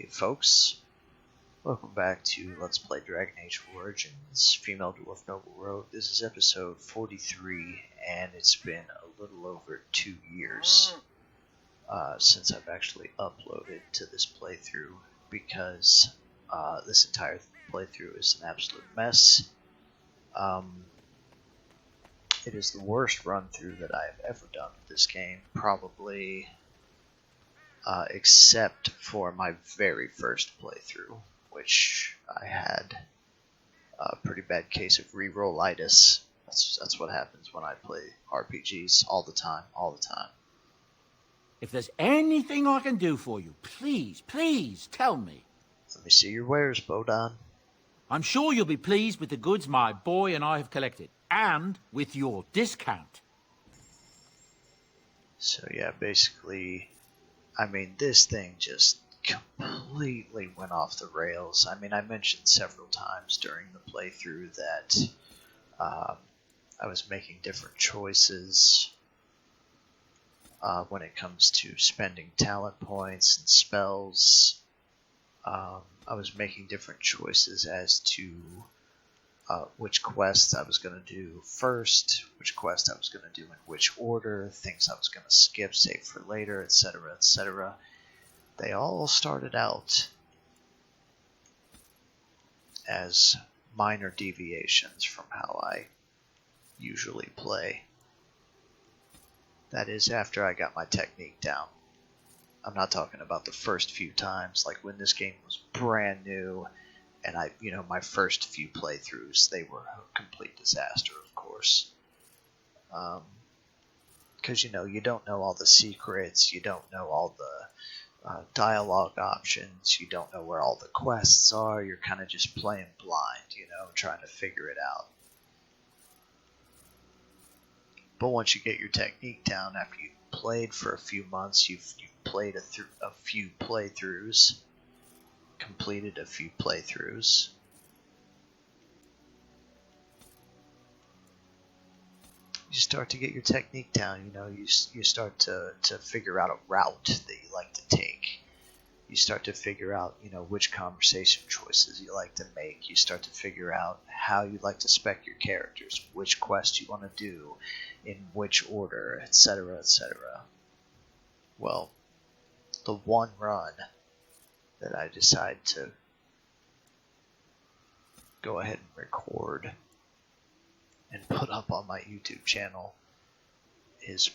Hey folks, welcome back to Let's Play Dragon Age Origins, Female Dwarf Noble Rogue. This is episode 43, and it's been a little over 2 years since I've actually uploaded to this playthrough, because this entire playthrough is an absolute mess. It is the worst run-through that I've ever done with this game, probably except for my very first playthrough, which I had a pretty bad case of rerollitis. That's what happens when I play RPGs all the time. If there's anything I can do for you, please tell me. Let me see your wares, Bodan. I'm sure you'll be pleased with the goods my boy and I have collected, and with your discount. So yeah, basically, I mean, this thing just completely went off the rails. I mean, I mentioned several times during the playthrough that I was making different choices when it comes to spending talent points and spells. I was making different choices as to which quests I was going to do first, which quest I was going to do in which order, things I was going to skip, save for later, etc., etc. They all started out as minor deviations from how I usually play. That is, after I got my technique down. I'm not talking about the first few times, like when this game was brand new, and my first few playthroughs, they were a complete disaster, of course. Because, you don't know all the secrets, you don't know all the dialogue options, you don't know where all the quests are, you're kind of just playing blind, trying to figure it out. But once you get your technique down, after you've played for a few months, you've played a few playthroughs, completed a few playthroughs, you start to get your technique down. You start to figure out a route that you like to take. You start to figure out which conversation choices you like to make. You start to figure out how you like to spec your characters, which quest you want to do in which order, etc., etc. Well, the one run that I decide to go ahead and record and put up on my YouTube channel is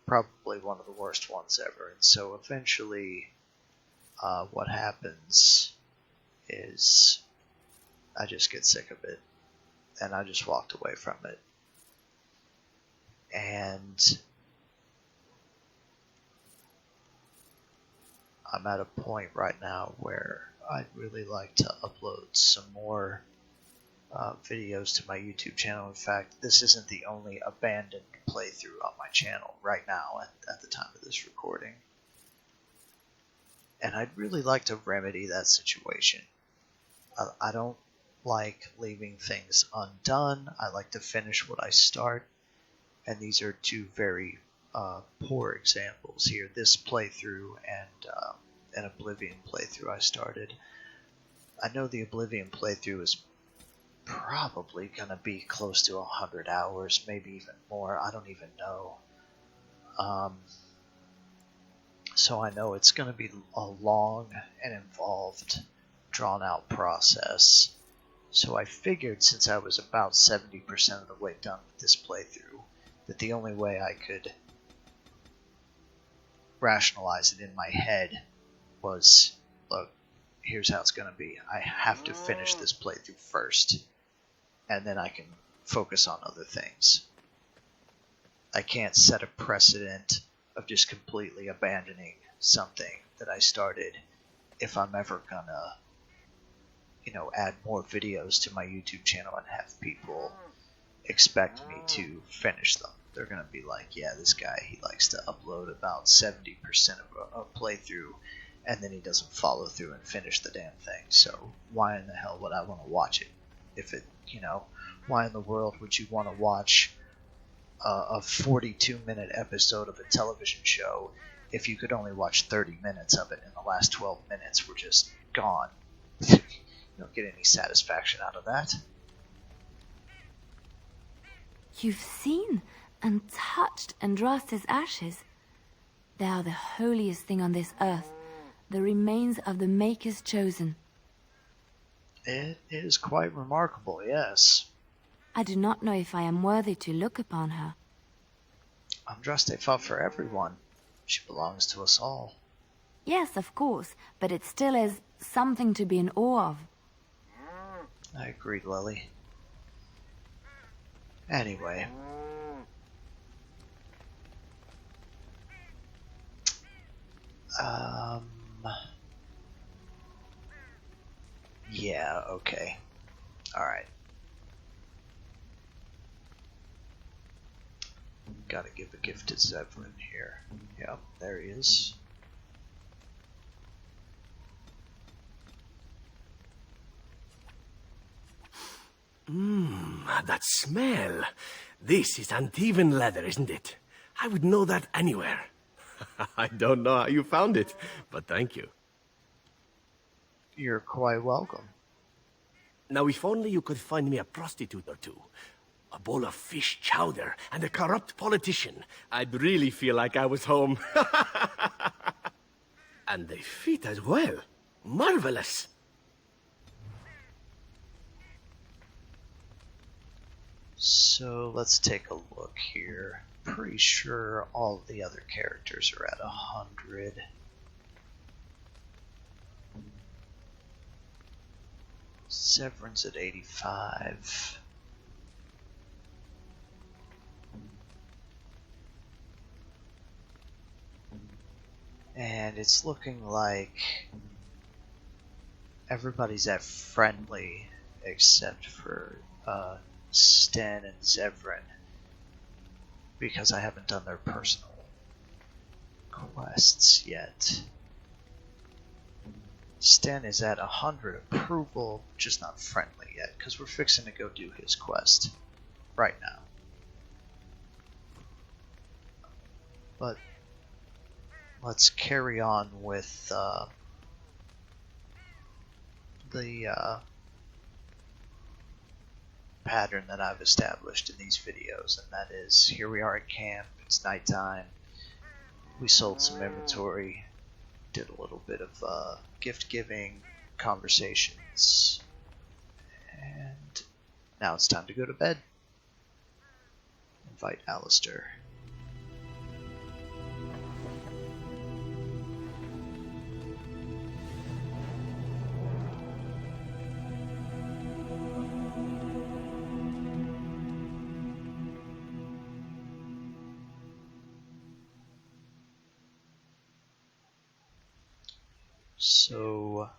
probably one of the worst ones ever. And so eventually what happens is I just get sick of it, and I just walked away from it. And I'm at a point right now where I'd really like to upload some more videos to my YouTube channel. In fact, this isn't the only abandoned playthrough on my channel right now at the time of this recording. And I'd really like to remedy that situation. I don't like leaving things undone. I like to finish what I start. And these are two very poor examples here. This playthrough and an Oblivion playthrough I started. I know the Oblivion playthrough is probably going to be close to 100 hours, maybe even more. I don't even know. So I know it's going to be a long and involved, drawn-out process. So I figured, since I was about 70% of the way done with this playthrough, that the only way I could rationalize it in my head was, look, here's how it's going to be. I have to finish this playthrough first, and then I can focus on other things. I can't set a precedent of just completely abandoning something that I started if I'm ever gonna, add more videos to my YouTube channel and have people expect me to finish them. They're gonna be like, yeah, this guy, he likes to upload about 70% of a playthrough, and then he doesn't follow through and finish the damn thing. So why in the hell would I want to watch it? Why in the world would you want to watch a 42-minute episode of a television show if you could only watch 30 minutes of it, and the last 12 minutes were just gone. You don't get any satisfaction out of that. You've seen and touched Andraste's ashes. They are the holiest thing on this earth, the remains of the Maker's chosen. It is quite remarkable, yes. I do not know if I am worthy to look upon her. Andraste fought for everyone. She belongs to us all. Yes, of course, but it still is something to be in awe of. I agree, Lily. Anyway. Yeah, okay. Alright. Gotta give a gift to Zevran here. Yep, there he is. That smell. This is uneven leather, isn't it? I would know that anywhere. I don't know how you found it, but thank you. You're quite welcome. Now, if only you could find me a prostitute or two, a bowl of fish chowder, and a corrupt politician, I'd really feel like I was home. And they fit as well. Marvelous. So let's take a look here. Pretty sure all the other characters are at 100. Zevran's at 85. And it's looking like everybody's at friendly except for Sten and Zevran, because I haven't done their personal quests yet. Sten is at 100 approval, just not friendly yet, because we're fixing to go do his quest right now. But let's carry on with the pattern that I've established in these videos, and that is, here we are at camp, it's nighttime, we sold some inventory, did a little bit of gift giving, conversations, and now it's time to go to bed. Invite Alistair. So,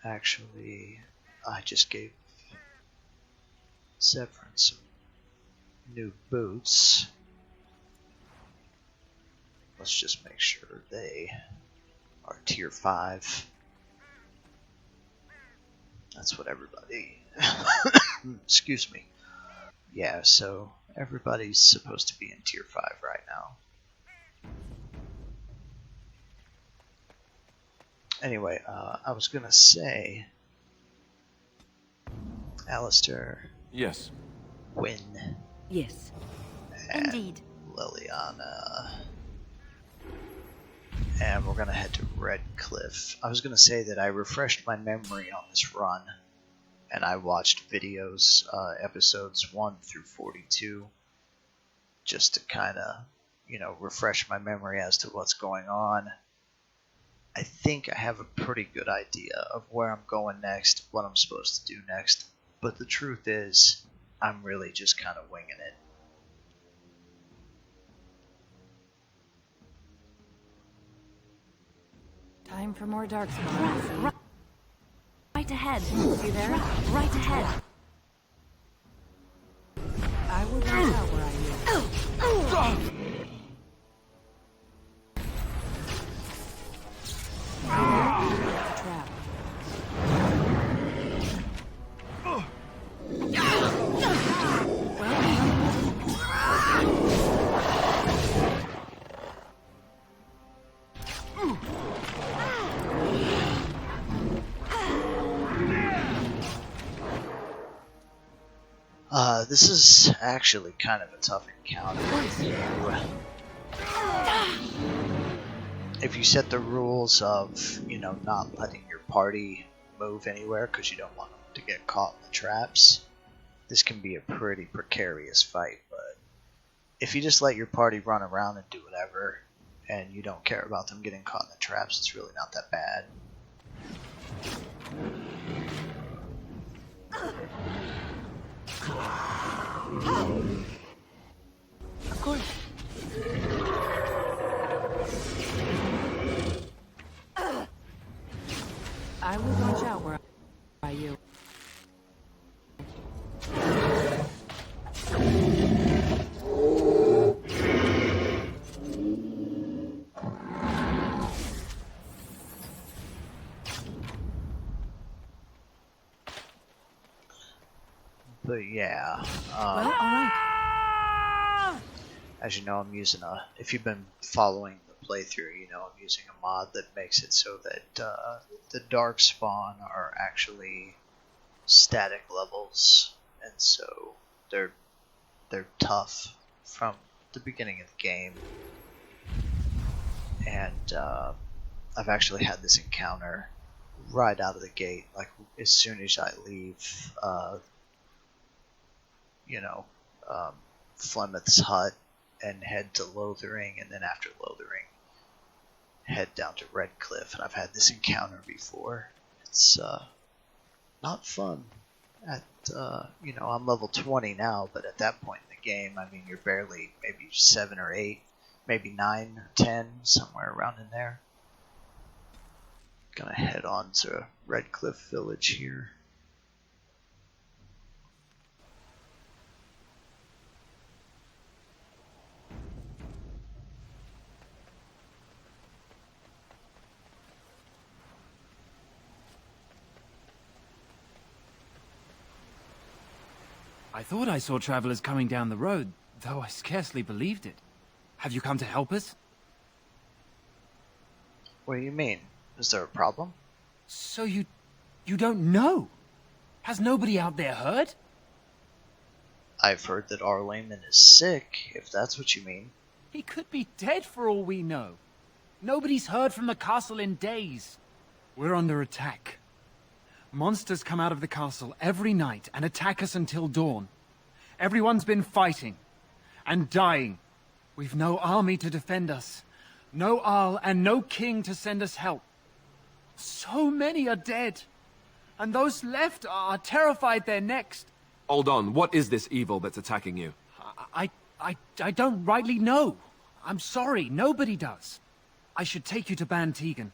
actually, I just gave Zevran some new boots. Let's just make sure they are tier 5. That's what everybody... Excuse me. Yeah, so everybody's supposed to be in tier 5 right now. Anyway, I was gonna say, Alistair. Yes. Wynn. Yes. And Indeed. Liliana. And we're gonna head to Redcliffe. I was gonna say that I refreshed my memory on this run, and I watched videos, episodes 1 through 42, just to kind of, refresh my memory as to what's going on. I think I have a pretty good idea of where I'm going next, what I'm supposed to do next, but the truth is, I'm really just kind of winging it. Time for more dark spots. Right ahead. You there? Right ahead. I will not out where I am. Trap. This is actually kind of a tough encounter. If you set the rules of, you know, not letting your party move anywhere because you don't want them to get caught in the traps, this can be a pretty precarious fight. But if you just let your party run around and do whatever, and you don't care about them getting caught in the traps, it's really not that bad. Of course. I will watch out where by you. But yeah, Well, alright. as you know, I'm using if you've been following the playthrough, you know I'm using a mod that makes it so that the dark spawn are actually static levels, and so they're tough from the beginning of the game. And I've actually had this encounter right out of the gate, like as soon as I leave Flemeth's hut and head to Lothering, and then after Lothering head down to Redcliffe. And I've had this encounter before. It's not fun. I'm level 20 now, but at that point in the game, I mean, you're barely maybe 7 or 8, maybe 9, 10, somewhere around in there. Gonna head on to Redcliffe Village here. I thought I saw travelers coming down the road, though I scarcely believed it. Have you come to help us? What do you mean? Is there a problem? So you don't know? Has nobody out there heard? I've heard that our layman is sick, if that's what you mean. He could be dead for all we know. Nobody's heard from the castle in days. We're under attack. Monsters come out of the castle every night and attack us until dawn. Everyone's been fighting and dying. We've no army to defend us, no Arl and no king to send us help. So many are dead, and those left are terrified they're next. Hold on, what is this evil that's attacking you? I don't rightly know. I'm sorry, nobody does. I should take you to Ban Tegan.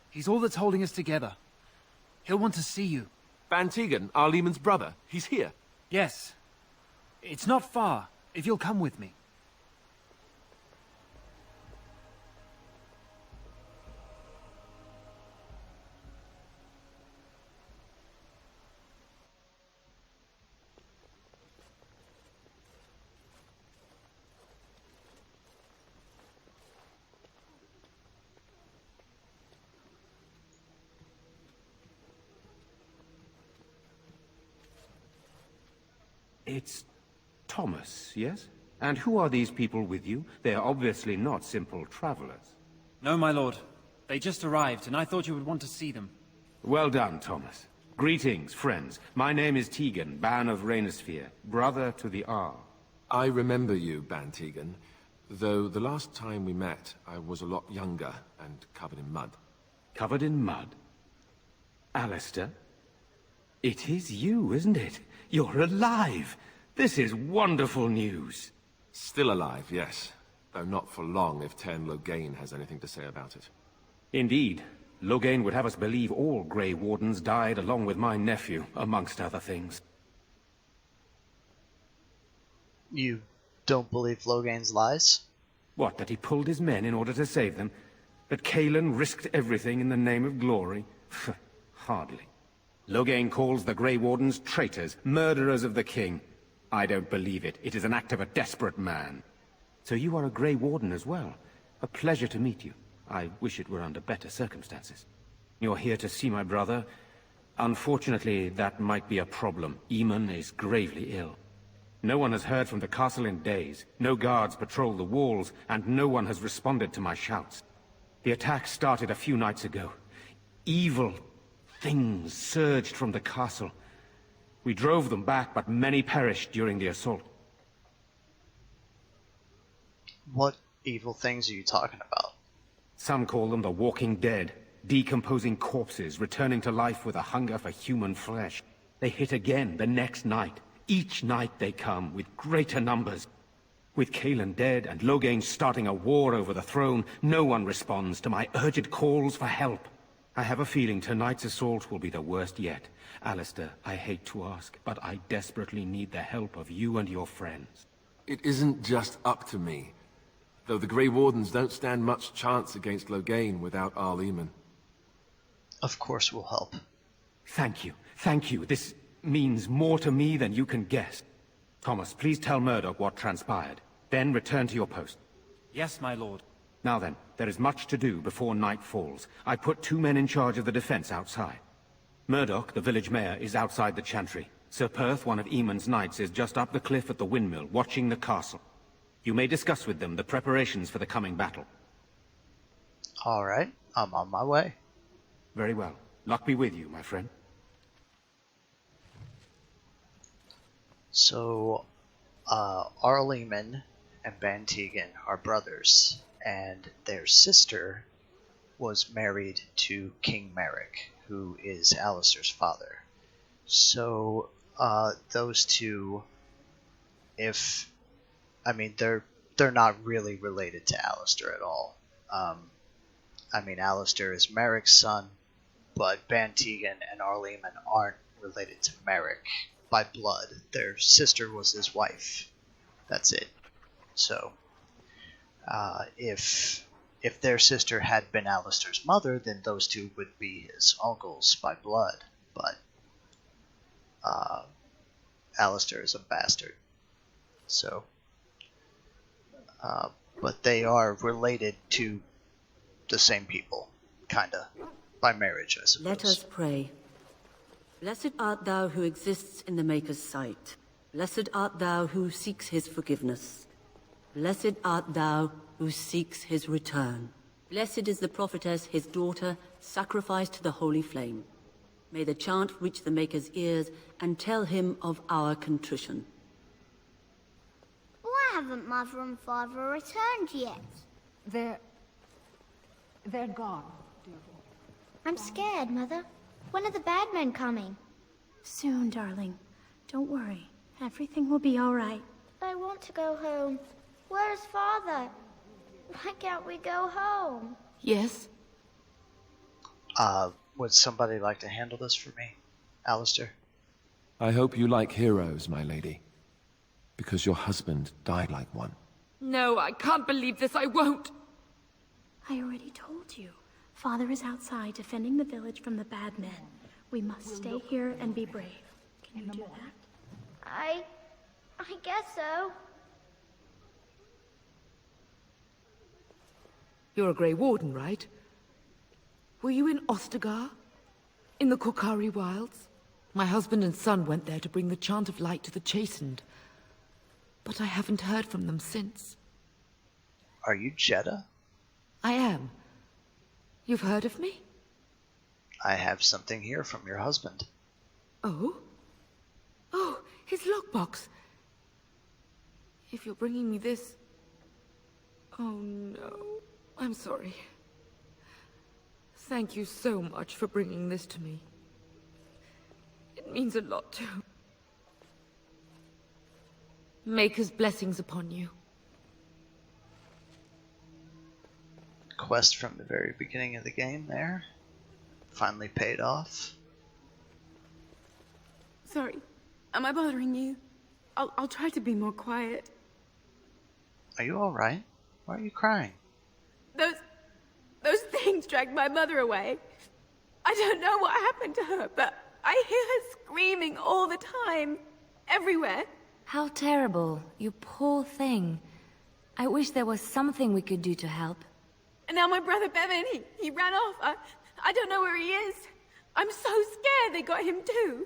He's all that's holding us together. He'll want to see you. Van Tegan, our Lehman's brother. He's here. Yes. It's not far, if you'll come with me. It's Thomas, yes? And who are these people with you? They are obviously not simple travelers. No, my lord. They just arrived, and I thought you would want to see them. Well done, Thomas. Greetings, friends. My name is Tegan, Ban of Rainersphere, brother to the Arl. I remember you, Van Tegan, though the last time we met, I was a lot younger and covered in mud. Covered in mud? Alistair? It is you, isn't it? You're alive! This is wonderful news! Still alive, yes. Though not for long if Tern Loghain has anything to say about it. Indeed. Loghain would have us believe all Grey Wardens died along with my nephew, amongst other things. You don't believe Loghain's lies? What, that he pulled his men in order to save them? That Cailan risked everything in the name of glory? Hardly. Loghain calls the Grey Wardens traitors, murderers of the king. I don't believe it. It is an act of a desperate man. So you are a Grey Warden as well. A pleasure to meet you. I wish it were under better circumstances. You're here to see my brother. Unfortunately, that might be a problem. Eamon is gravely ill. No one has heard from the castle in days. No guards patrol the walls, and no one has responded to my shouts. The attack started a few nights ago. Evil things surged from the castle. We drove them back, but many perished during the assault. What evil things are you talking about? Some call them the Walking Dead, decomposing corpses returning to life with a hunger for human flesh. They hit again the next night. Each night they come, with greater numbers. With Cailan dead and Loghain starting a war over the throne, no one responds to my urgent calls for help. I have a feeling tonight's assault will be the worst yet. Alistair, I hate to ask, but I desperately need the help of you and your friends. It isn't just up to me. Though the Grey Wardens don't stand much chance against Loghain without Arleman. Of course we'll help. Thank you. Thank you. This means more to me than you can guess. Thomas, please tell Murdoch what transpired. Then return to your post. Yes, my lord. Now then, there is much to do before night falls. I put 2 men in charge of the defense outside. Murdoch, the village mayor, is outside the chantry. Sir Perth, one of Eamon's knights, is just up the cliff at the windmill, watching the castle. You may discuss with them the preparations for the coming battle. All right, I'm on my way. Very well. Luck be with you, my friend. So, Arleman and Bantegan are brothers, and their sister was married to King Merrick, who is Alistair's father. So, those two, they're not really related to Alistair at all. Alistair is Merrick's son, but Bantegan and Arleman aren't related to Merrick by blood. Their sister was his wife. That's it. So, if their sister had been Alistair's mother, then those two would be his uncles by blood. But Alistair is a bastard. So, but they are related to the same people, kinda, by marriage, I suppose. Let us pray. Blessed art thou who exists in the Maker's sight. Blessed art thou who seeks his forgiveness. Blessed art thou who seeks his return. Blessed is the prophetess, his daughter, sacrificed to the holy flame. May the chant reach the Maker's ears and tell him of our contrition. Why haven't Mother and Father returned yet? They're gone, dear boy. I'm scared, Mother. When are the bad men coming? Soon, darling. Don't worry. Everything will be all right. I want to go home. Where's Father? Why can't we go home? Yes? Would somebody like to handle this for me? Alistair? I hope you like heroes, my lady. Because your husband died like one. No, I can't believe this. I won't. I already told you. Father is outside defending the village from the bad men. We must stay here and be brave. Can you do that? I guess so. You're a Grey Warden, right? Were you in Ostagar? In the Korkari Wilds? My husband and son went there to bring the chant of light to the chastened. But I haven't heard from them since. Are you Jeddah? I am. You've heard of me? I have something here from your husband. Oh? Oh, his lockbox. If you're bringing me this... Oh no, I'm sorry. Thank you so much for bringing this to me. It means a lot to... Maker's blessings upon you. Quest from the very beginning of the game there. Finally paid off. Sorry. Am I bothering you? I'll try to be more quiet. Are you alright? Why are you crying? Those things dragged my mother away. I don't know what happened to her, but I hear her screaming all the time. Everywhere. How terrible. You poor thing. I wish there was something we could do to help. And now my brother Bevan, he ran off. I don't know where he is. I'm so scared they got him too.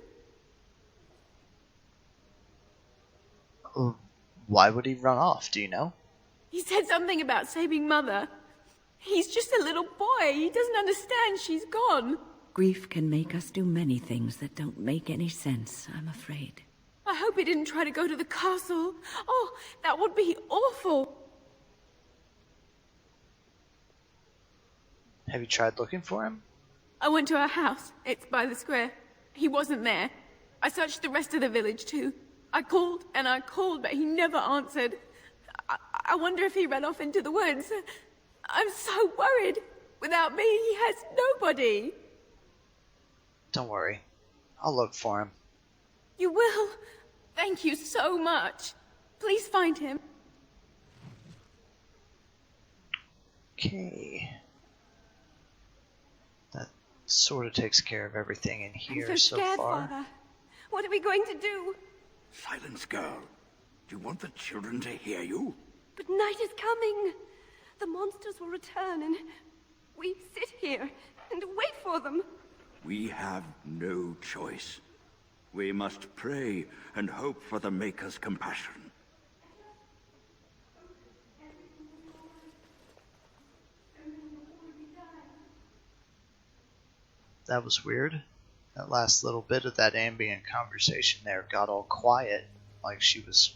Why would he run off? Do you know? He said something about saving Mother. He's just a little boy. He doesn't understand she's gone. Grief can make us do many things that don't make any sense, I'm afraid. I hope he didn't try to go to the castle. Oh, that would be awful. Have you tried looking for him? I went to our house. It's by the square. He wasn't there. I searched the rest of the village too. I called and I called, but he never answered. I wonder if he ran off into the woods. I'm so worried. Without me, he has nobody. Don't worry. I'll look for him. You will? Thank you so much. Please find him. Okay. That sort of takes care of everything in here I'm so scared, far. Father. What are we going to do? Silence, girl. Do you want the children to hear you? But night is coming. The monsters will return and we sit here and wait for them. We have no choice. We must pray and hope for the Maker's compassion. That was weird. That last little bit of that ambient conversation there got all quiet, like she was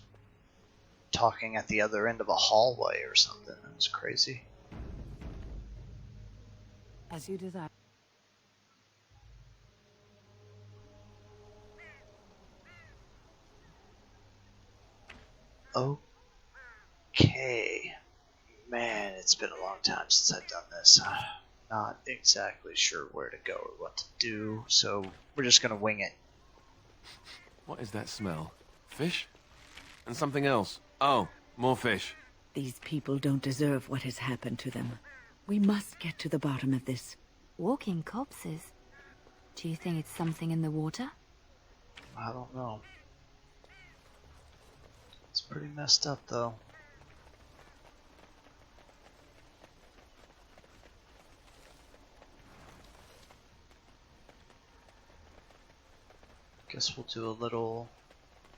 talking at the other end of a hallway or something. It was crazy. As you desire. Okay. Man, it's been a long time since I've done this. I'm not exactly sure where to go or what to do, so we're just gonna wing it. What is that smell? Fish? And something else. Oh, more fish. These people don't deserve what has happened to them. We must get to the bottom of this. Walking corpses? Do you think it's something in the water? I don't know. It's pretty messed up, though. Guess we'll do a little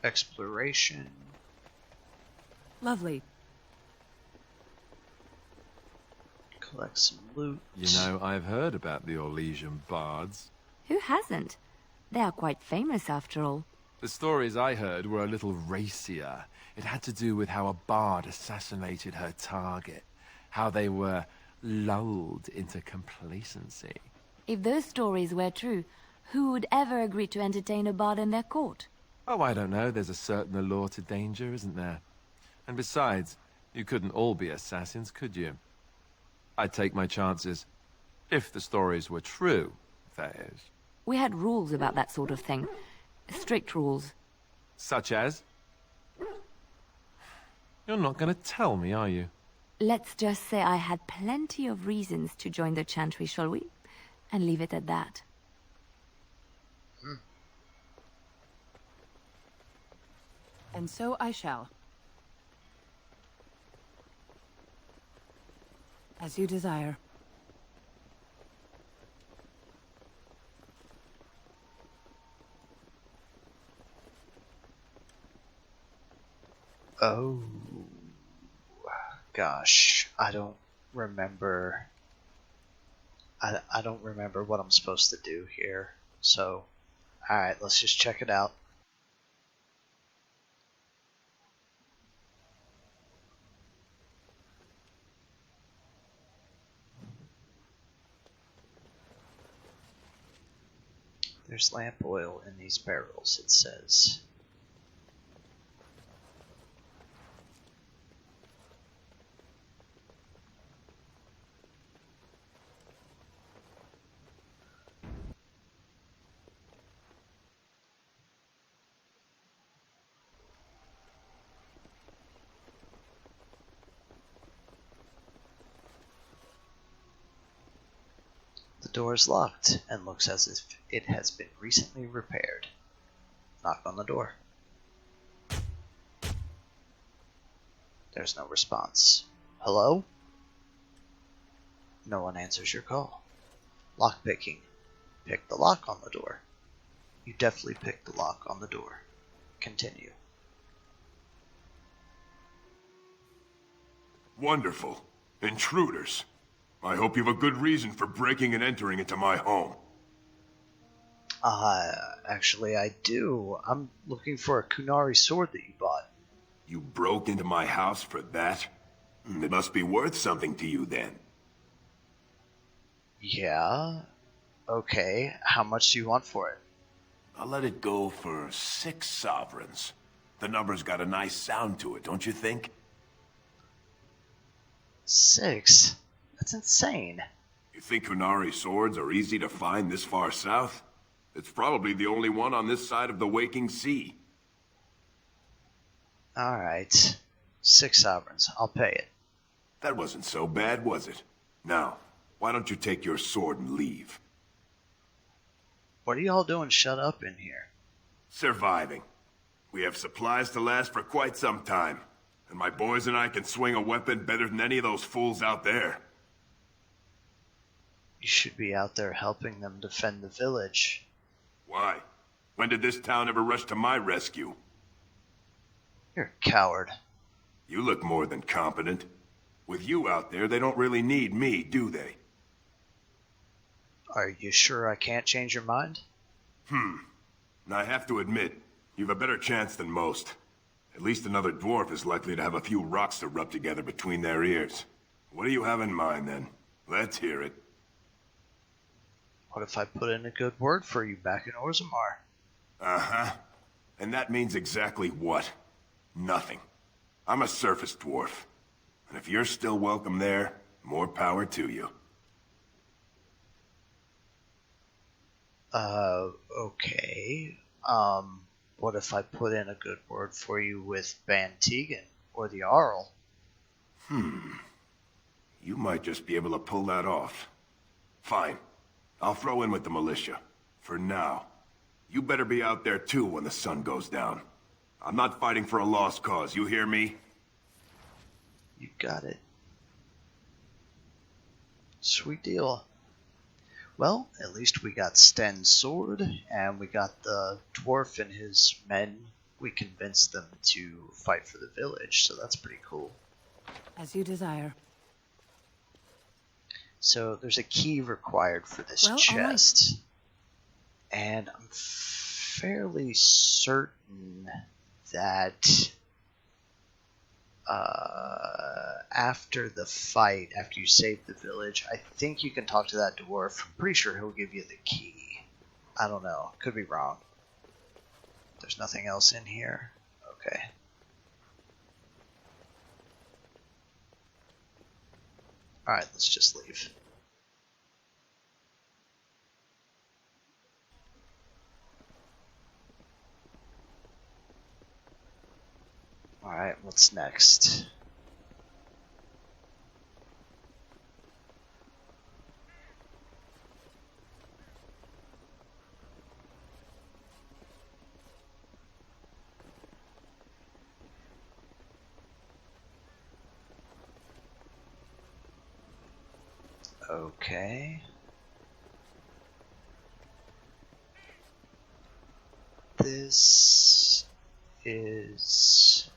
exploration. Lovely. Collect some loot. You know, I've heard about the Orlesian bards. Who hasn't? They are quite famous after all. The stories I heard were a little racier. It had to do with how a bard assassinated her target, how they were lulled into complacency. If those stories were true, who would ever agree to entertain a bard in their court? Oh, I don't know. There's a certain allure to danger, isn't there? And besides, you couldn't all be assassins, could you? I'd take my chances. If the stories were true, that is. We had rules about that sort of thing. Strict rules. Such as? You're not going to tell me, are you? Let's just say I had plenty of reasons to join the Chantry, shall we? And leave it at that. And so I shall. As you desire. Oh. Gosh, I don't remember. I don't remember what I'm supposed to do here. So, alright, let's just check it out. There's lamp oil in these barrels, it says. The door is locked and looks as if it has been recently repaired. Knock on the door. There's no response. Hello? No one answers your call. Lockpicking. Pick the lock on the door. You definitely picked the lock on the door. Continue. Wonderful. Intruders. I hope you have a good reason for breaking and entering into my home. Actually I do. I'm looking for a Kunari sword that you bought. You broke into my house for that? It must be worth something to you then. Yeah? Okay, how much do you want for it? I'll let it go for 6 sovereigns. The number's got a nice sound to it, don't you think? 6? That's insane. You think Kunari swords are easy to find this far south? It's probably the only one on this side of the waking sea. Alright. 6 sovereigns. I'll pay it. That wasn't so bad, was it? Now, why don't you take your sword and leave? What are y'all doing shut up in here? Surviving. We have supplies to last for quite some time. And my boys and I can swing a weapon better than any of those fools out there. You should be out there helping them defend the village. Why? When did this town ever rush to my rescue? You're a coward. You look more than competent. With you out there, they don't really need me, do they? Are you sure I can't change your mind? I have to admit, you've a better chance than most. At least another dwarf is likely to have a few rocks to rub together between their ears. What do you have in mind, then? Let's hear it. What if I put in a good word for you back in Orzammar? Uh-huh. And that means exactly what? Nothing. I'm a surface dwarf. And if you're still welcome there, more power to you. Okay. What if I put in a good word for you with Ban Tegan or the Arl? You might just be able to pull that off. Fine. I'll throw in with the militia. For now. You better be out there too when the sun goes down. I'm not fighting for a lost cause, you hear me? You got it. Sweet deal. Well, at least we got Sten's sword, and we got the dwarf and his men. We convinced them to fight for the village, so that's pretty cool. As you desire. So there's a key required for this chest. And I'm fairly certain that after the fight, after you save the village, I think you can talk to that dwarf. I'm pretty sure he'll give you the key. I don't know. Could be wrong. There's nothing else in here. Okay. Alright, let's just leave. Alright, what's next? Okay. This is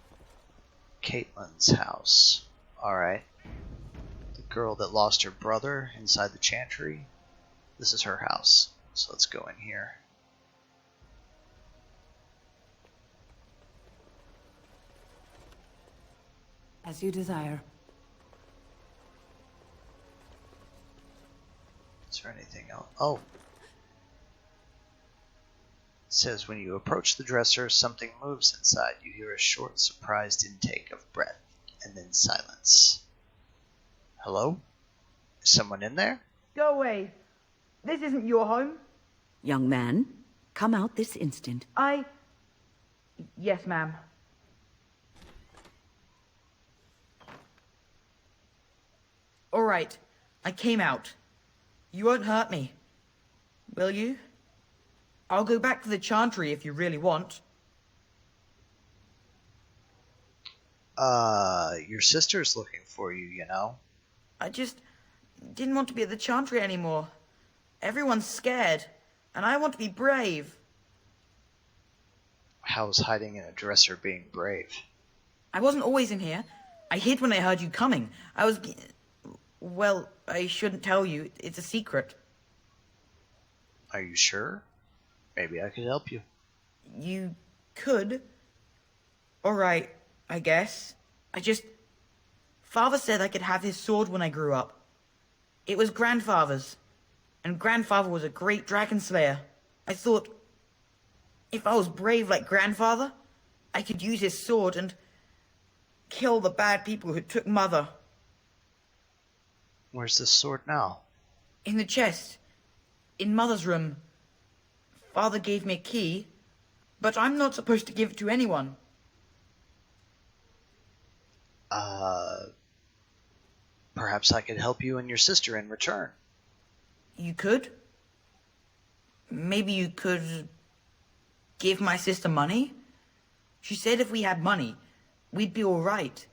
Caitlyn's house. Alright. The girl that lost her brother inside the chantry. This is her house. So let's go in here. As you desire. Is there anything else? Oh. It says when you approach the dresser, something moves inside. You hear a short, surprised intake of breath, and then silence. Hello? Is someone in there? Go away. This isn't your home. Young man, come out this instant. Yes, ma'am. All right, I came out. You won't hurt me, will you? I'll go back to the chantry if you really want. Your sister's looking for you, you know? I just didn't want to be at the chantry anymore. Everyone's scared, and I want to be brave. How's hiding in a dresser being brave? I wasn't always in here. I hid when I heard you coming. I was... Well, I shouldn't tell you. It's a secret. Are you sure? Maybe I could help you. You could. Alright, I guess. Father said I could have his sword when I grew up. It was Grandfather's. And Grandfather was a great dragon slayer. I thought, if I was brave like Grandfather, I could use his sword and kill the bad people who took Mother. Where's this sword now? In the chest. In Mother's room. Father gave me a key, but I'm not supposed to give it to anyone. Perhaps I could help you and your sister in return. You could? Maybe you could give my sister money? She said if we had money, we'd be all right,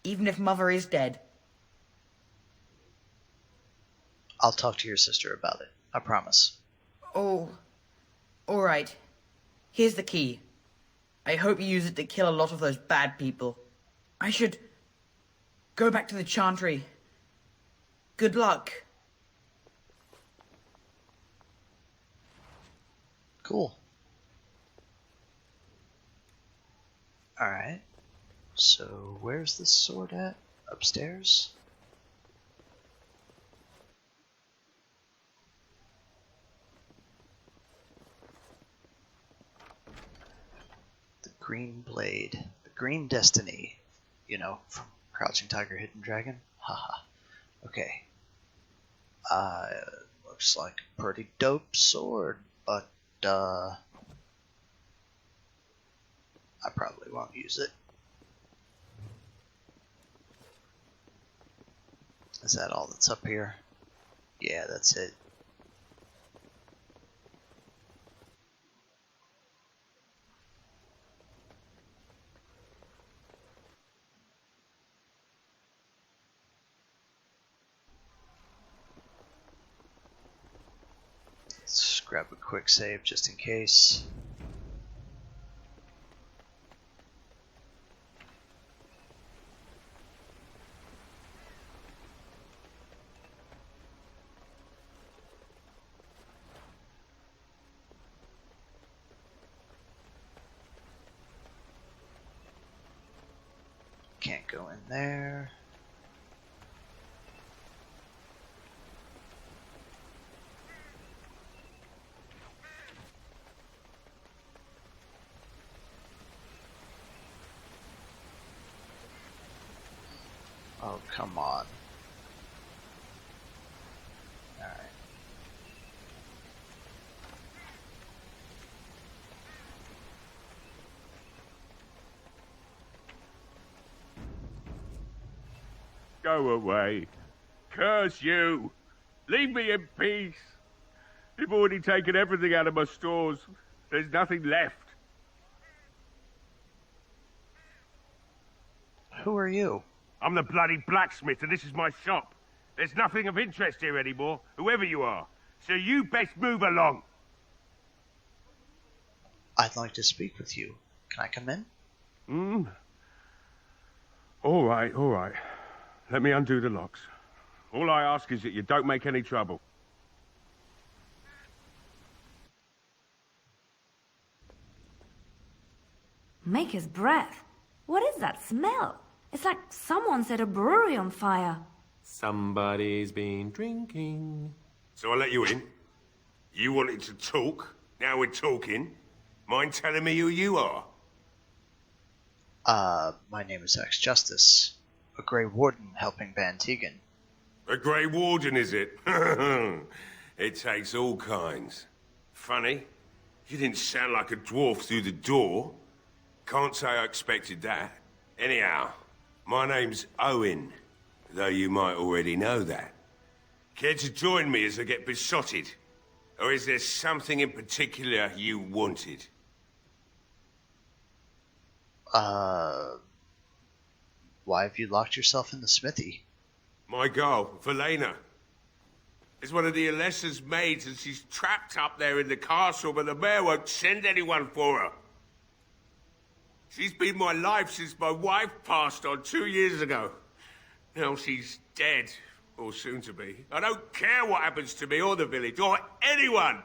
even if Mother is dead. I'll talk to your sister about it. I promise. Oh, all right. Here's the key. I hope you use it to kill a lot of those bad people. I should go back to the Chantry. Good luck. Cool. Alright. So, where's the sword at? Upstairs? The Green Blade. The Green Destiny. You know, from Crouching Tiger, Hidden Dragon? Haha. Okay. Looks like a pretty dope sword, but, I probably won't use it. Is that all that's up here? Yeah, that's it. Let's grab a quick save just in case. Can't go in there. Oh, come on. Alright. Go away. Curse you. Leave me in peace. You've already taken everything out of my stores. There's nothing left. Who are you? I'm the bloody blacksmith, and this is my shop. There's nothing of interest here anymore, whoever you are. So you best move along. I'd like to speak with you. Can I come in? All right, all right. Let me undo the locks. All I ask is that you don't make any trouble. Maker's breath. What is that smell? It's like someone set a brewery on fire. Somebody's been drinking. So I let you in. You wanted to talk. Now we're talking. Mind telling me who you are? My name is Justice. A Grey Warden helping Van Tegan. A Grey Warden, is it? It takes all kinds. Funny. You didn't sound like a dwarf through the door. Can't say I expected that. Anyhow, my name's Owen, though you might already know that. Care to join me as I get besotted? Or is there something in particular you wanted? Why have you locked yourself in the smithy? My girl, Velena, is one of the Alistairs' maids, and she's trapped up there in the castle, but the mayor won't send anyone for her. She's been my life since my wife passed on 2 years ago. Now she's dead, or soon to be. I don't care what happens to me or the village, or anyone!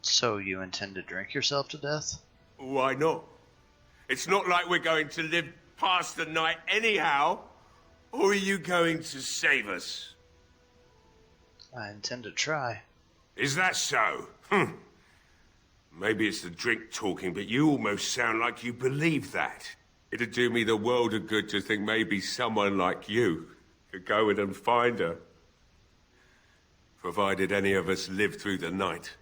So you intend to drink yourself to death? Why not? It's not like we're going to live past the night anyhow. Or are you going to save us? I intend to try. Is that so? Maybe it's the drink talking, but you almost sound like you believe that. It'd do me the world of good to think maybe someone like you could go in and find her. Provided any of us live through the night.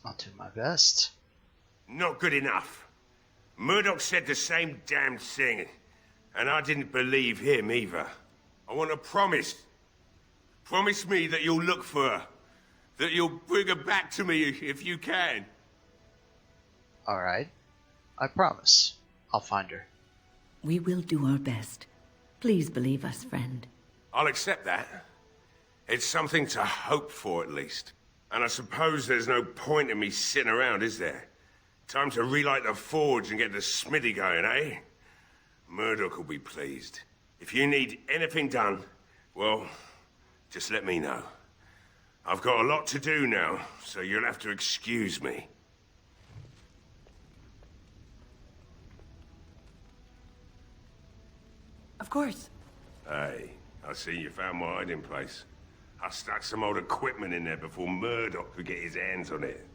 I'll do my best. Not good enough. Murdoch said the same damn thing, and I didn't believe him either. I want a promise. Promise me that you'll look for her. That you'll bring her back to me if you can. Alright. I promise. I'll find her. We will do our best. Please believe us, friend. I'll accept that. It's something to hope for, at least. And I suppose there's no point in me sitting around, is there? Time to relight the forge and get the smithy going, eh? Murdoch will be pleased. If you need anything done, well, just let me know. I've got a lot to do now, so you'll have to excuse me. Of course. Hey, I see you found my hiding place. I stuck some old equipment in there before Murdoch could get his hands on it.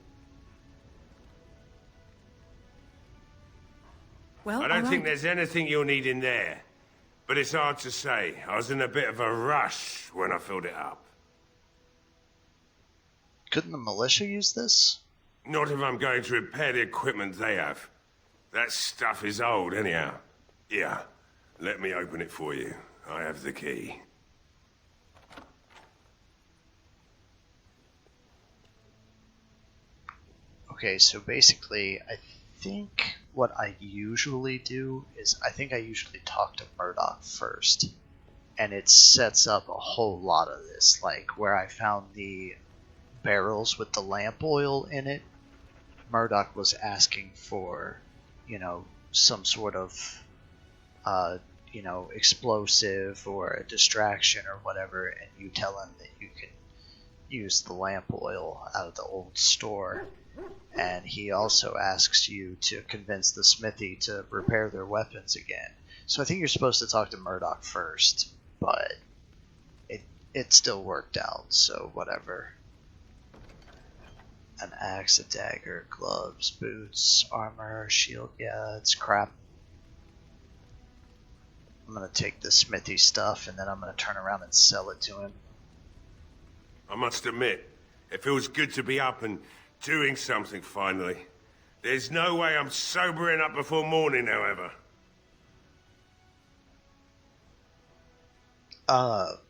Well, I don't think there's anything you'll need in there. But it's hard to say. I was in a bit of a rush when I filled it up. Couldn't the militia use this? Not if I'm going to repair the equipment they have. That stuff is old, anyhow. Yeah, let me open it for you. I have the key. Okay, so basically, I think what I usually do is I usually talk to Murdoch first. And it sets up a whole lot of this, like where I found the barrels with the lamp oil in it. Murdoch was asking for, some sort of, explosive or a distraction or whatever, and you tell him that you can use the lamp oil out of the old store. And he also asks you to convince the smithy to repair their weapons again. So I think you're supposed to talk to Murdoch first, but it still worked out, so whatever. An axe, a dagger, gloves, boots, armor, shield. Yeah, it's crap. I'm gonna take the smithy stuff and then I'm gonna turn around and sell it to him. I must admit, it feels good to be up and doing something finally. There's no way I'm sobering up before morning, however.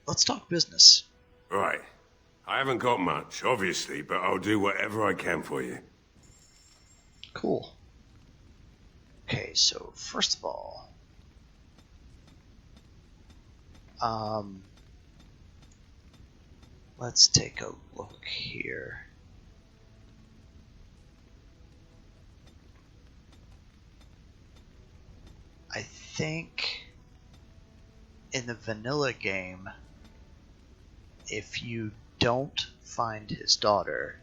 Let's talk business. Right. I haven't got much, obviously, but I'll do whatever I can for you. Cool. Okay, so first of all, let's take a look here. I think in the vanilla game, if you don't find his daughter,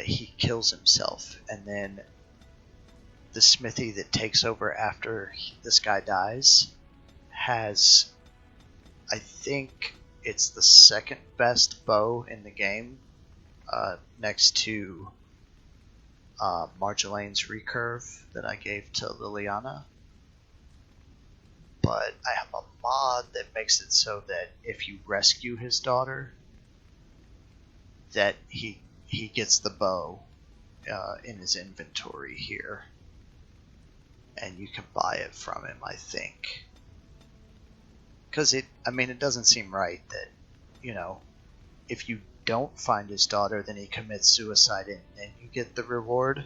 he kills himself, and then the smithy that takes over after this guy dies has, I think it's the second best bow in the game, next to Marjolaine's recurve that I gave to Liliana. But I have a mod that makes it so that if you rescue his daughter, that he gets the bow in his inventory here. And you can buy it from him, I think. Because it doesn't seem right that, if you don't find his daughter, then he commits suicide and then you get the reward.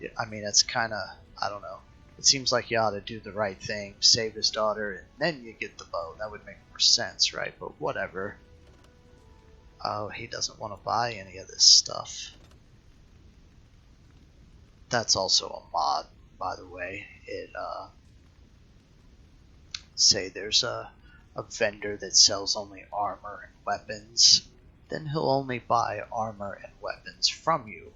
It's kind of, I don't know. It seems like you ought to do the right thing, save his daughter, and then you get the bow. That would make more sense, right? But whatever. Oh, he doesn't want to buy any of this stuff. That's also a mod, by the way. It say there's a vendor that sells only armor and weapons, then he'll only buy armor and weapons from you.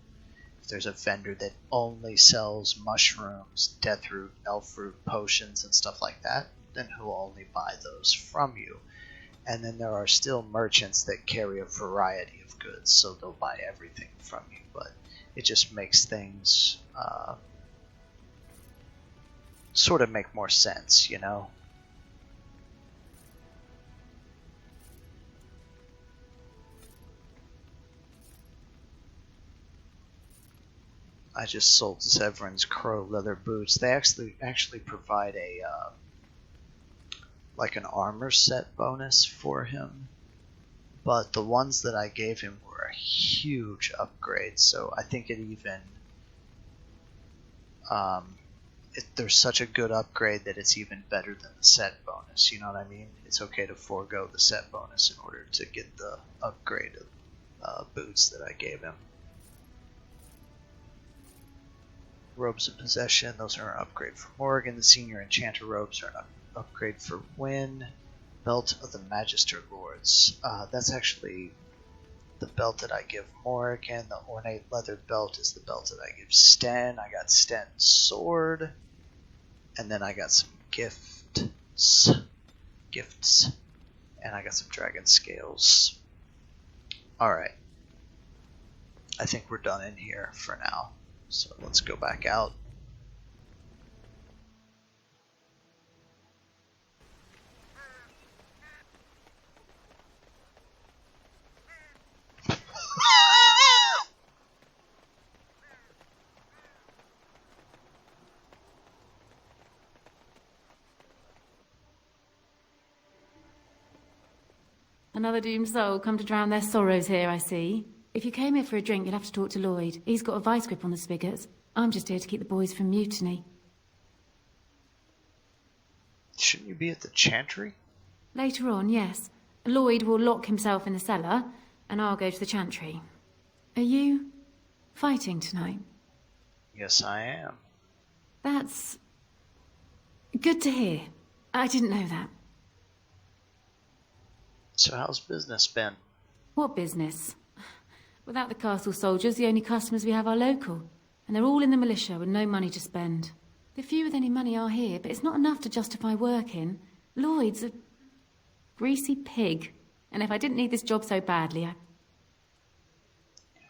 If there's a vendor that only sells mushrooms, deathroot, elfroot, potions, and stuff like that, then he'll only buy those from you. And then there are still merchants that carry a variety of goods, so they'll buy everything from you, but it just makes things sort of make more sense, you know? I just sold Zevran's crow leather boots. They actually provide a like an armor set bonus for him, but the ones that I gave him were a huge upgrade. So I think it even there's such a good upgrade that it's even better than the set bonus. You know what I mean? It's okay to forego the set bonus in order to get the upgrade of boots that I gave him. Robes of Possession, those are an upgrade for Morgan. The Senior Enchanter robes are an upgrade for Wynn. Belt of the Magister Lords. That's actually the belt that I give Morgan. The Ornate Leather Belt is the belt that I give Sten. I got Sten's sword. And then I got some gifts. And I got some dragon scales. Alright. I think we're done in here for now. So let's go back out. Another doomed soul come to drown their sorrows here, I see. If you came here for a drink, you'll have to talk to Lloyd. He's got a vice grip on the spigots. I'm just here to keep the boys from mutiny. Shouldn't you be at the chantry? Later on, yes. Lloyd will lock himself in the cellar, and I'll go to the chantry. Are you fighting tonight? Yes, I am. That's good to hear. I didn't know that. So how's business been? What business? Without the castle soldiers, the only customers we have are local. And they're all in the militia with no money to spend. The few with any money are here, but it's not enough to justify working. Lloyd's a greasy pig. And if I didn't need this job so badly, You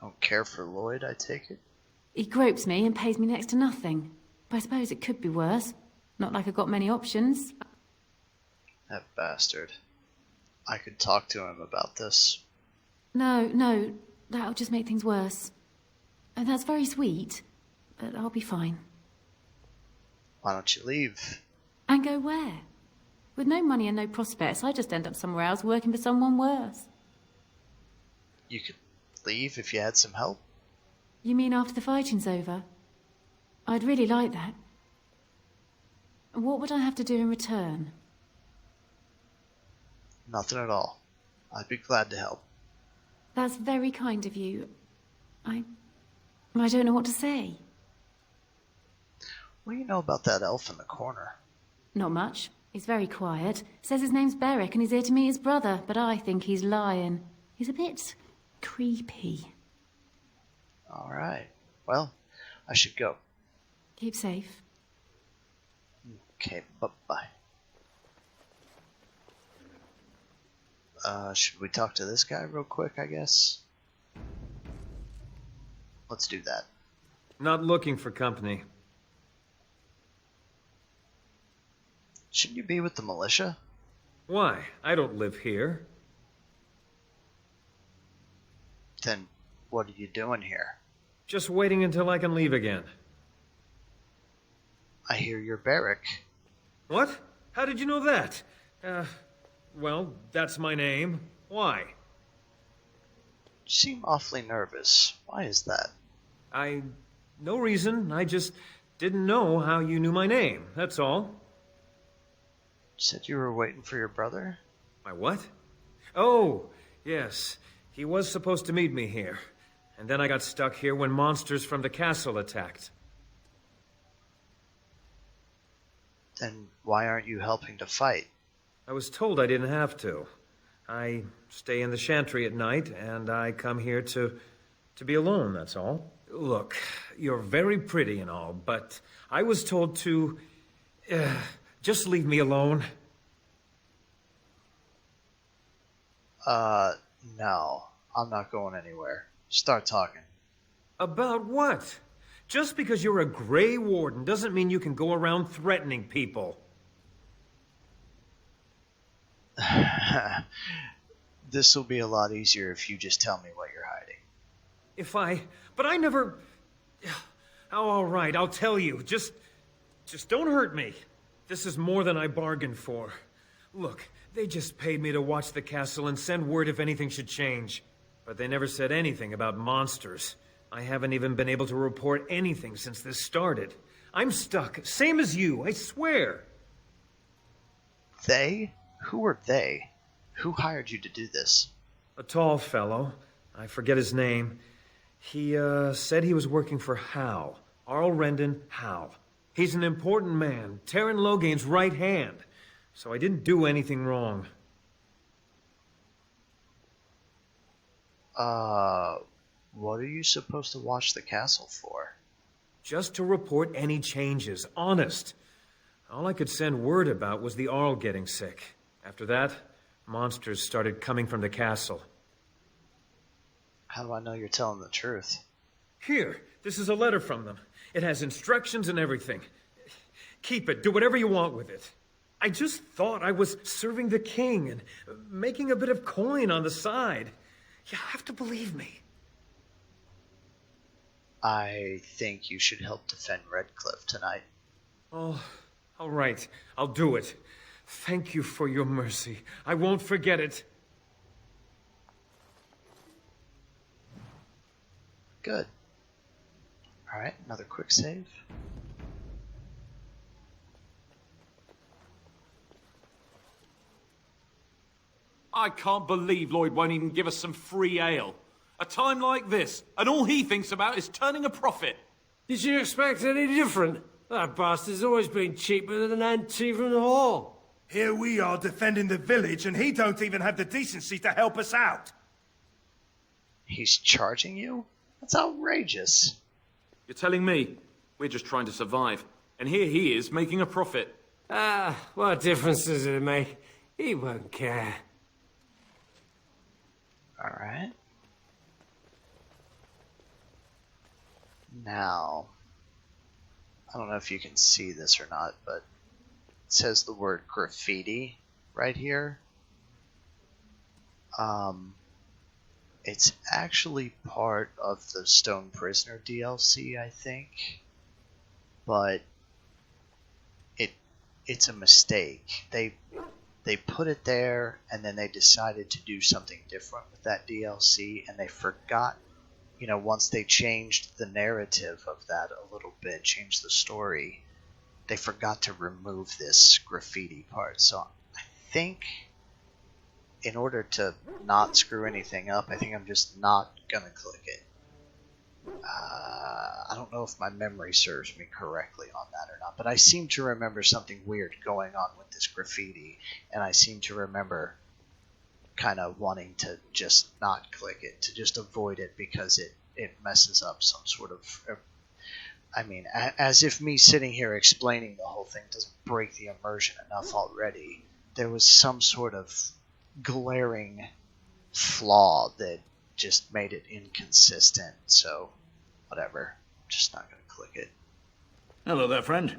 don't care for Lloyd, I take it? He gropes me and pays me next to nothing. But I suppose it could be worse. Not like I've got many options. That bastard. I could talk to him about this. No, that'll just make things worse. And that's very sweet, but I'll be fine. Why don't you leave? And go where? With no money and no prospects, I just end up somewhere else working for someone worse. You could leave if you had some help? You mean after the fighting's over? I'd really like that. What would I have to do in return? Nothing at all. I'd be glad to help. That's very kind of you. I don't know what to say. What do you know about that elf in the corner? Not much. He's very quiet. Says his name's Beric and he's here to meet his brother, but I think he's lying. He's a bit creepy. Alright. Well, I should go. Keep safe. Okay, bye-bye. Should we talk to this guy real quick, I guess? Let's do that. Not looking for company. Shouldn't you be with the militia? Why? I don't live here. Then what are you doing here? Just waiting until I can leave again. I hear you're Beric. What? How did you know that? Well, that's my name. Why? You seem awfully nervous. Why is that? No reason. I just didn't know how you knew my name, that's all. You said you were waiting for your brother? My what? Oh, yes. He was supposed to meet me here. And then I got stuck here when monsters from the castle attacked. Then why aren't you helping to fight? I was told I didn't have to. I stay in the chantry at night, and I come here to be alone, that's all. Look, you're very pretty and all, but I was told to... just leave me alone. No. I'm not going anywhere. Start talking. About what? Just because you're a Grey Warden doesn't mean you can go around threatening people. This will be a lot easier if you just tell me what you're hiding. But I never... Oh, all right, I'll tell you. Just don't hurt me. This is more than I bargained for. Look, they just paid me to watch the castle and send word if anything should change. But they never said anything about monsters. I haven't even been able to report anything since this started. I'm stuck, same as you, I swear. They? Who are they? Who hired you to do this? A tall fellow. I forget his name. He, said he was working for Hal. Arl Rendon Hal. He's an important man, Terran Logain's right hand. So I didn't do anything wrong. What are you supposed to watch the castle for? Just to report any changes, honest. All I could send word about was the Arl getting sick. After that, monsters started coming from the castle. How do I know you're telling the truth? Here, this is a letter from them. It has instructions and everything. Keep it, do whatever you want with it. I just thought I was serving the king and making a bit of coin on the side. You have to believe me. I think you should help defend Redcliffe tonight. Oh, all right. I'll do it. Thank you for your mercy. I won't forget it. Good. Alright, another quick save. I can't believe Lloyd won't even give us some free ale. A time like this, and all he thinks about is turning a profit. Did you expect any different? That bastard's always been cheaper than an tea from the hall. Here we are defending the village, and he don't even have the decency to help us out. He's charging you? That's outrageous. You're telling me we're just trying to survive, and here he is making a profit. What difference does it make? He won't care. Alright. Now, I don't know if you can see this or not, but it says the word graffiti right here. It's actually part of the Stone Prisoner DLC, I think, but it's a mistake. They put it there, and then they decided to do something different with that DLC, and they forgot, you know, once they changed the narrative of that a little bit, changed the story, they forgot to remove this graffiti part. So I think in order to not screw anything up, I think I'm just not gonna click it. I don't know if my memory serves me correctly on that or not, but I seem to remember something weird going on with this graffiti, and I seem to remember kind of wanting to just not click it, to just avoid it because it messes up some sort of... I mean, as if me sitting here explaining the whole thing doesn't break the immersion enough already. There was some sort of glaring flaw that just made it inconsistent, so whatever. Just not gonna click it. Hello there, friend.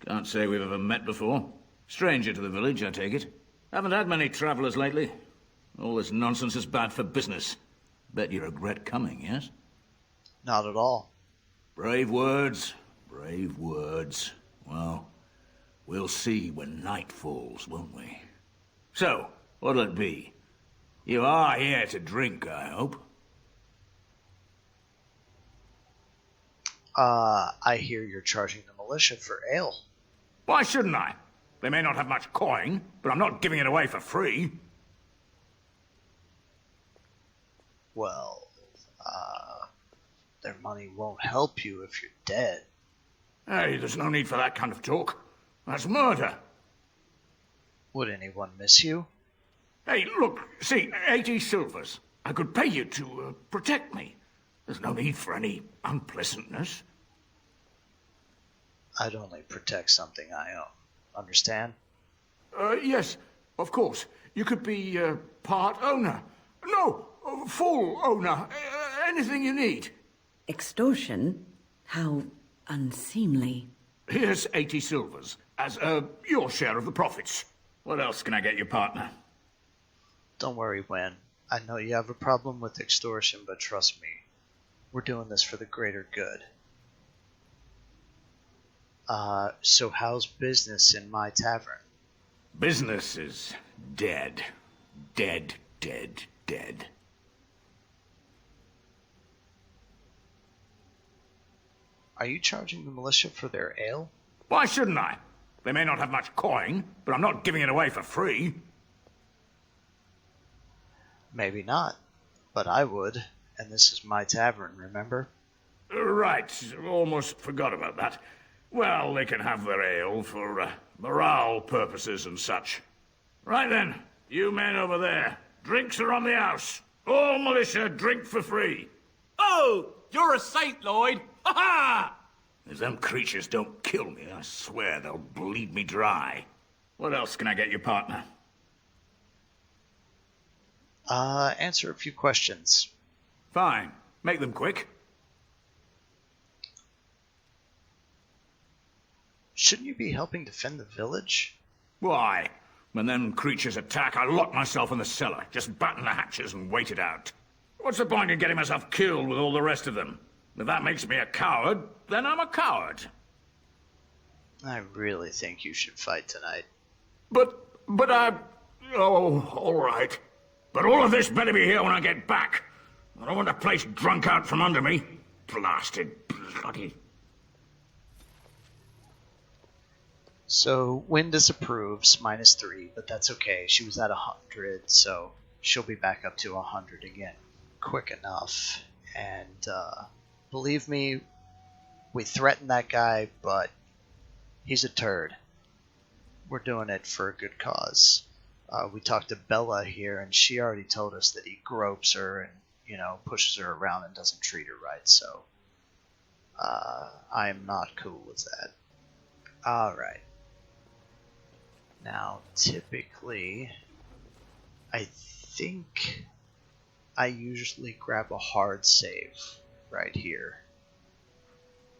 Can't say we've ever met before. Stranger to the village, I take it. Haven't had many travellers lately. All this nonsense is bad for business. Bet you regret coming, yes? Not at all. Brave words, brave words. Well, we'll see when night falls, won't we? So, what'll it be? You are here to drink, I hope? I hear you're charging the militia for ale. Why shouldn't I? They may not have much coin, but I'm not giving it away for free. Well, their money won't help you if you're dead. Hey, there's no need for that kind of talk. That's murder. Would anyone miss you? Hey, look, see, 80 silvers. I could pay you to protect me. There's no need for any unpleasantness. I'd only protect something I own. Understand? Yes, of course. You could be part owner. No, full owner. Anything you need. Extortion? How unseemly. Here's 80 silvers as your share of the profits. What else can I get you, partner? Don't worry, Wen. I know you have a problem with extortion, but trust me, we're doing this for the greater good. So how's business in my tavern? Business is dead. Dead, dead, dead. Are you charging the militia for their ale? Why shouldn't I? They may not have much coin, but I'm not giving it away for free. Maybe not, but I would, and this is my tavern, remember? Right, almost forgot about that. Well, they can have their ale for morale purposes and such. Right then, you men over there, drinks are on the house. All militia drink for free. Oh, you're a saint, Lloyd. Ha ha! If them creatures don't kill me, I swear they'll bleed me dry. What else can I get you, partner? Answer a few questions. Fine. Make them quick. Shouldn't you be helping defend the village? Why? When them creatures attack, I lock myself in the cellar. Just batten the hatches and wait it out. What's the point in getting myself killed with all the rest of them? If that makes me a coward, then I'm a coward. I really think you should fight tonight. But oh, all right. But all of this better be here when I get back. I don't want the place drunk out from under me. Blasted bloody... So, Wynn disapproves, -3, but that's okay. She was at 100, so she'll be back up to 100 again quick enough. And, believe me, we threatened that guy, but he's a turd. We're doing it for a good cause. We talked to Bella here, and she already told us that he gropes her and, you know, pushes her around and doesn't treat her right, so I'm not cool with that. Alright. Now, typically, I think I usually grab a hard save right here.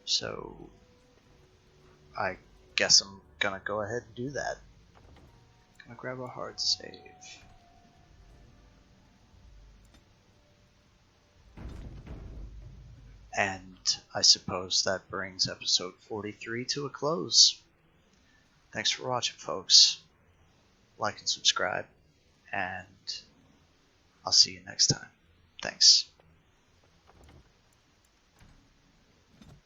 So, I guess I'm gonna go ahead and do that. Gonna grab a hard save. And I suppose that brings episode 43 to a close. Thanks for watching, folks. Like and subscribe, and I'll see you next time. Thanks.